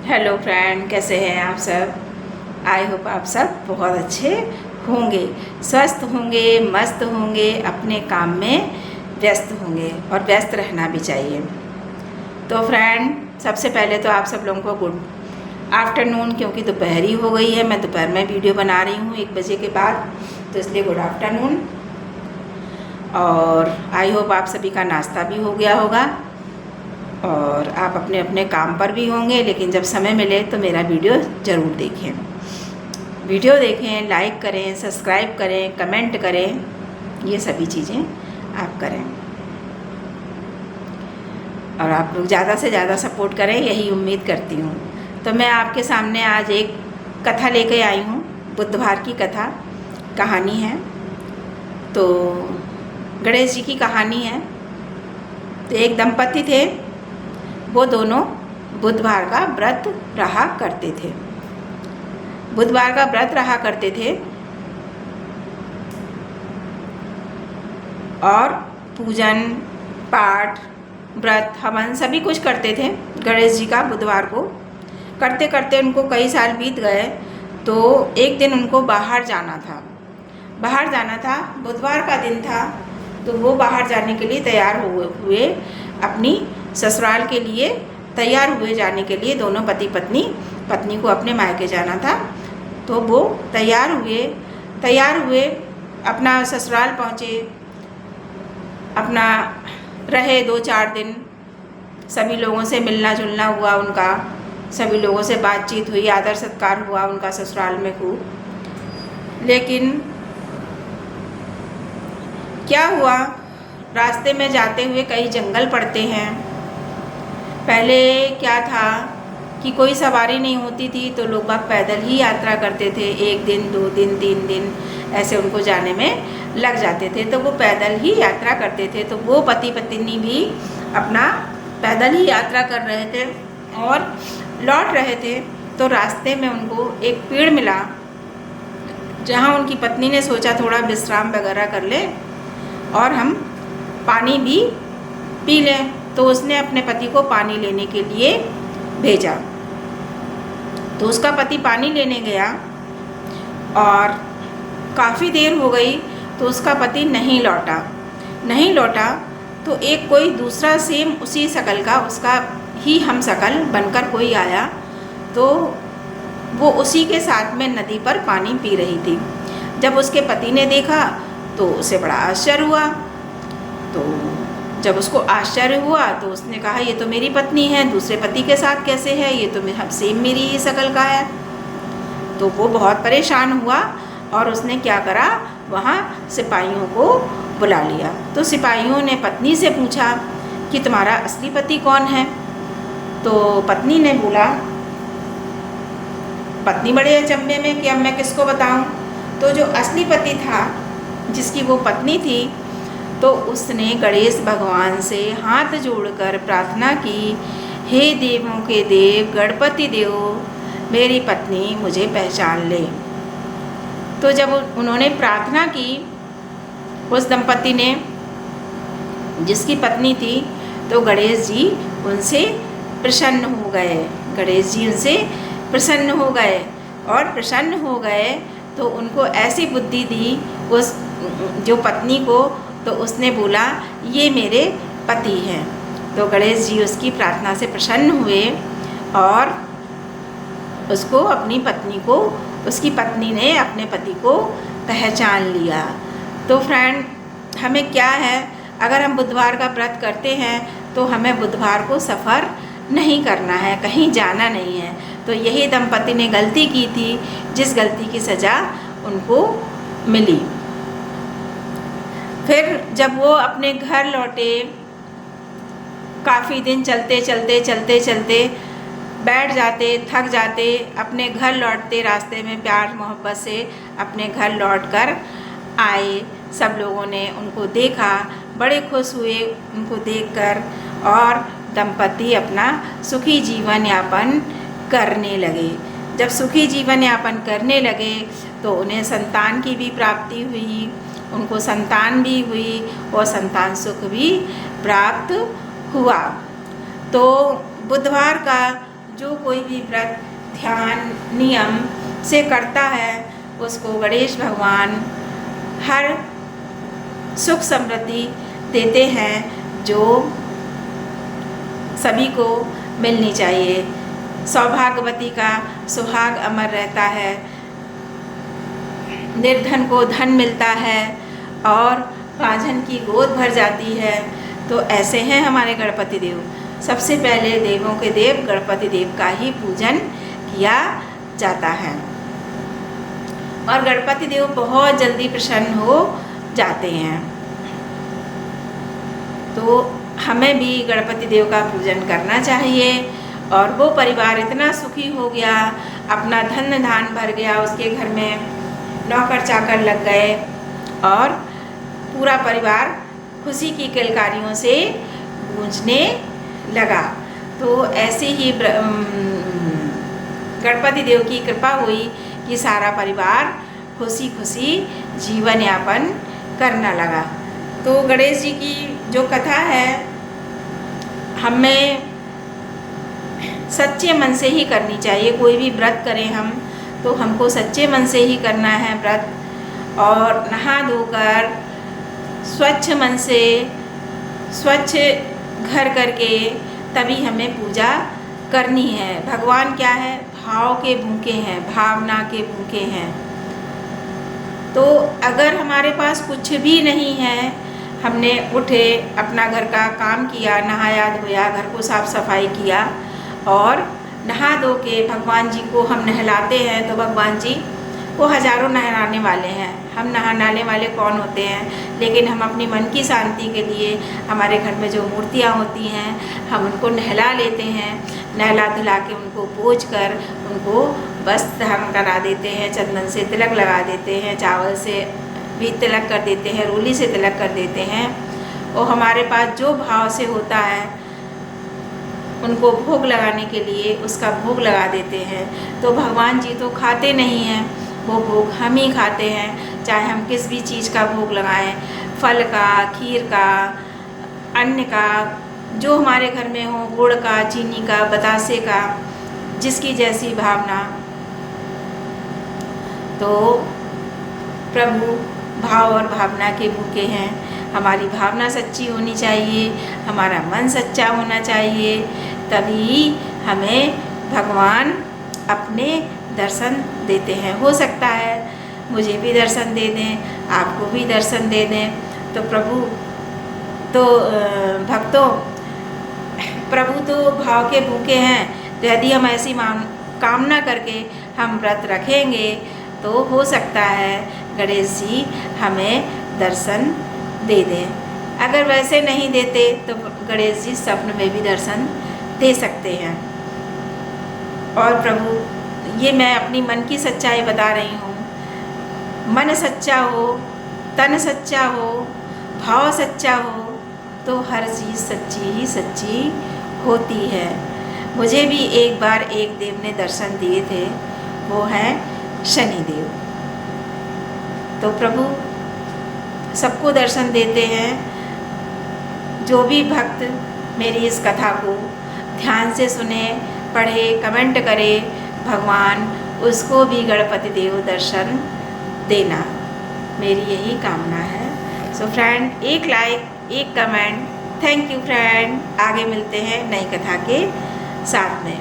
Hello friend, कैसे हैं आप सब। आई होप आप सब बहुत अच्छे होंगे, स्वस्थ होंगे, मस्त होंगे, अपने काम में व्यस्त होंगे और व्यस्त रहना भी चाहिए। तो फ्रेंड, सबसे पहले तो आप सब लोगों को गुड आफ्टरनून, क्योंकि दोपहर ही हो गई है। मैं दोपहर में वीडियो बना रही हूँ 1 बजे के बाद, तो इसलिए गुड आफ्टरनून। और आई होप आप सभी का नाश्ता भी हो गया होगा और आप अपने अपने काम पर भी होंगे, लेकिन जब समय मिले तो मेरा वीडियो ज़रूर देखें। वीडियो देखें, लाइक करें, सब्सक्राइब करें, कमेंट करें, ये सभी चीज़ें आप करें और आप लोग ज़्यादा से ज़्यादा सपोर्ट करें, यही उम्मीद करती हूँ। तो मैं आपके सामने आज एक कथा लेके आई हूँ, बुधवार की कथा कहानी है। तो गणेश जी की कहानी है। तो एक दंपति थे, वो दोनों बुधवार का व्रत रहा करते थे। बुधवार का व्रत रहा करते थे और पूजन पाठ व्रत हवन सभी कुछ करते थे गणेश जी का। बुधवार को करते करते उनको कई साल बीत गए। तो एक दिन उनको बाहर जाना था। बुधवार का दिन था, तो वो बाहर जाने के लिए तैयार हुए अपनी ससुराल के लिए तैयार हुए जाने के लिए। दोनों पति पत्नी को अपने मायके जाना था, तो वो तैयार हुए अपना ससुराल पहुँचे। अपना रहे 2-4 दिन, सभी लोगों से मिलना जुलना हुआ उनका, सभी लोगों से बातचीत हुई, आदर सत्कार हुआ उनका ससुराल में खूब। लेकिन क्या हुआ, रास्ते में जाते हुए कई जंगल पड़ते हैं। पहले क्या था कि कोई सवारी नहीं होती थी, तो लोग बाग पैदल ही यात्रा करते थे। 1 दिन 2 दिन 3 दिन ऐसे उनको जाने में लग जाते थे, तो वो पैदल ही यात्रा करते थे। तो वो पति पत्नी भी अपना पैदल ही यात्रा कर रहे थे और लौट रहे थे। तो रास्ते में उनको एक पेड़ मिला, जहाँ उनकी पत्नी ने सोचा थोड़ा विश्राम वगैरह कर ले और हम पानी भी पी लें। तो उसने अपने पति को पानी लेने के लिए भेजा। तो उसका पति पानी लेने गया और काफ़ी देर हो गई, तो उसका पति नहीं लौटा। तो एक कोई दूसरा सेम उसी शकल का, उसका ही हम शकल बनकर कोई आया। तो वो उसी के साथ में नदी पर पानी पी रही थी। जब उसके पति ने देखा तो उसे बड़ा आश्चर्य हुआ। तो जब उसको आश्चर्य हुआ तो उसने कहा, ये तो मेरी पत्नी है, दूसरे पति के साथ कैसे है, ये तो सेम मेरी ही शकल का है। तो वो बहुत परेशान हुआ और उसने क्या करा, वहाँ सिपाहियों को बुला लिया। तो सिपाहियों ने पत्नी से पूछा कि तुम्हारा असली पति कौन है। तो पत्नी ने बोला, पत्नी बड़े अचंभे में कि अब मैं किसको बताऊं। तो जो असली पति था, जिसकी वो पत्नी थी, तो उसने गणेश भगवान से हाथ जोड़कर प्रार्थना की, हे देवों के देव गणपति देव, मेरी पत्नी मुझे पहचान ले। तो जब उन्होंने प्रार्थना की, उस दंपति ने, जिसकी पत्नी थी, तो गणेश जी उनसे प्रसन्न हो गए तो उनको ऐसी बुद्धि दी उस जो पत्नी को। तो उसने बोला, ये मेरे पति हैं। तो गणेश जी उसकी प्रार्थना से प्रसन्न हुए और उसकी पत्नी ने अपने पति को पहचान लिया। तो फ्रेंड, हमें क्या है, अगर हम बुधवार का व्रत करते हैं तो हमें बुधवार को सफ़र नहीं करना है, कहीं जाना नहीं है। तो यही दंपति ने गलती की थी, जिस गलती की सज़ा उनको मिली। फिर जब वो अपने घर लौटे, काफ़ी दिन चलते बैठ जाते, थक जाते, अपने घर लौटते, रास्ते में प्यार मोहब्बत से अपने घर लौटकर आए। सब लोगों ने उनको देखा, बड़े खुश हुए उनको देखकर और दंपति अपना सुखी जीवन यापन करने लगे। जब सुखी जीवन यापन करने लगे तो उन्हें संतान की भी प्राप्ति हुई, उनको संतान भी हुई और संतान सुख भी प्राप्त हुआ। तो बुधवार का जो कोई भी व्रत ध्यान नियम से करता है उसको गणेश भगवान हर सुख समृद्धि देते हैं जो सभी को मिलनी चाहिए। सौभाग्यवती का सुहाग अमर रहता है, निर्धन को धन मिलता है और बाझन की गोद भर जाती है। तो ऐसे हैं हमारे गणपति देव। सबसे पहले देवों के देव गणपति देव का ही पूजन किया जाता है और गणपति देव बहुत जल्दी प्रसन्न हो जाते हैं। तो हमें भी गणपति देव का पूजन करना चाहिए और वो परिवार इतना सुखी हो गया, अपना धन धान भर गया, उसके घर में नौकर चाकर लग गए और पूरा परिवार खुशी की किलकारियों से गूंजने लगा। तो ऐसे ही गणपति देव की कृपा हुई कि सारा परिवार खुशी खुशी जीवन यापन करने लगा। तो गणेश जी की जो कथा है हमें सच्चे मन से ही करनी चाहिए। कोई भी व्रत करें हम तो हमको सच्चे मन से ही करना है व्रत और नहा धोकर स्वच्छ मन से स्वच्छ घर करके तभी हमें पूजा करनी है। भगवान क्या है? भाव के भूखे हैं, भावना के भूखे हैं। तो अगर हमारे पास कुछ भी नहीं है, हमने उठे अपना घर का काम किया, नहाया धोया, घर को साफ सफाई किया और नहा धो के भगवान जी को हम नहलाते हैं तो भगवान जी वो हज़ारों नहलाने वाले हैं। हम नहलाने वाले कौन होते हैं? लेकिन हम अपनी मन की शांति के लिए हमारे घर में जो मूर्तियाँ होती हैं हम उनको नहला लेते हैं। नहला धुला के उनको पोंछ कर उनको वस्त्र धारण करा देते हैं, चंदन से तिलक लगा देते हैं, चावल से भी तिलक कर देते हैं, रोली से तिलक कर देते हैं। और हमारे पास जो भाव से होता है उनको भोग लगाने के लिए उसका भोग लगा देते हैं। तो भगवान जी तो खाते नहीं हैं, वो भोग हम ही खाते हैं। चाहे हम किस भी चीज़ का भोग लगाएं, फल का, खीर का, अन्न का, जो हमारे घर में हो, गुड़ का, चीनी का, बतासे का, जिसकी जैसी भावना। तो प्रभु भाव और भावना के भूखे हैं। हमारी भावना सच्ची होनी चाहिए, हमारा मन सच्चा होना चाहिए, तभी हमें भगवान अपने दर्शन देते हैं। हो सकता है मुझे भी दर्शन दे दें, आपको भी दर्शन दे दें। तो भक्तों, प्रभु तो भाव के भूखे हैं। तो यदि हम ऐसी कामना करके हम व्रत रखेंगे तो हो सकता है गणेश जी हमें दर्शन दे दें। अगर वैसे नहीं देते तो गणेश जी स्वप्न में भी दर्शन दे सकते हैं। और प्रभु, ये मैं अपनी मन की सच्चाई बता रही हूँ। मन सच्चा हो, तन सच्चा हो, भाव सच्चा हो तो हर चीज़ सच्ची ही सच्ची होती है। मुझे भी एक बार एक देव ने दर्शन दिए थे, वो हैं शनिदेव। तो प्रभु सबको दर्शन देते हैं। जो भी भक्त मेरी इस कथा को ध्यान से सुने, पढ़े, कमेंट करे, भगवान उसको भी गणपति देव दर्शन देना, मेरी यही कामना है। सो फ्रेंड, एक लाइक, एक कमेंट। Thank you friend. आगे मिलते हैं नई कथा के साथ में।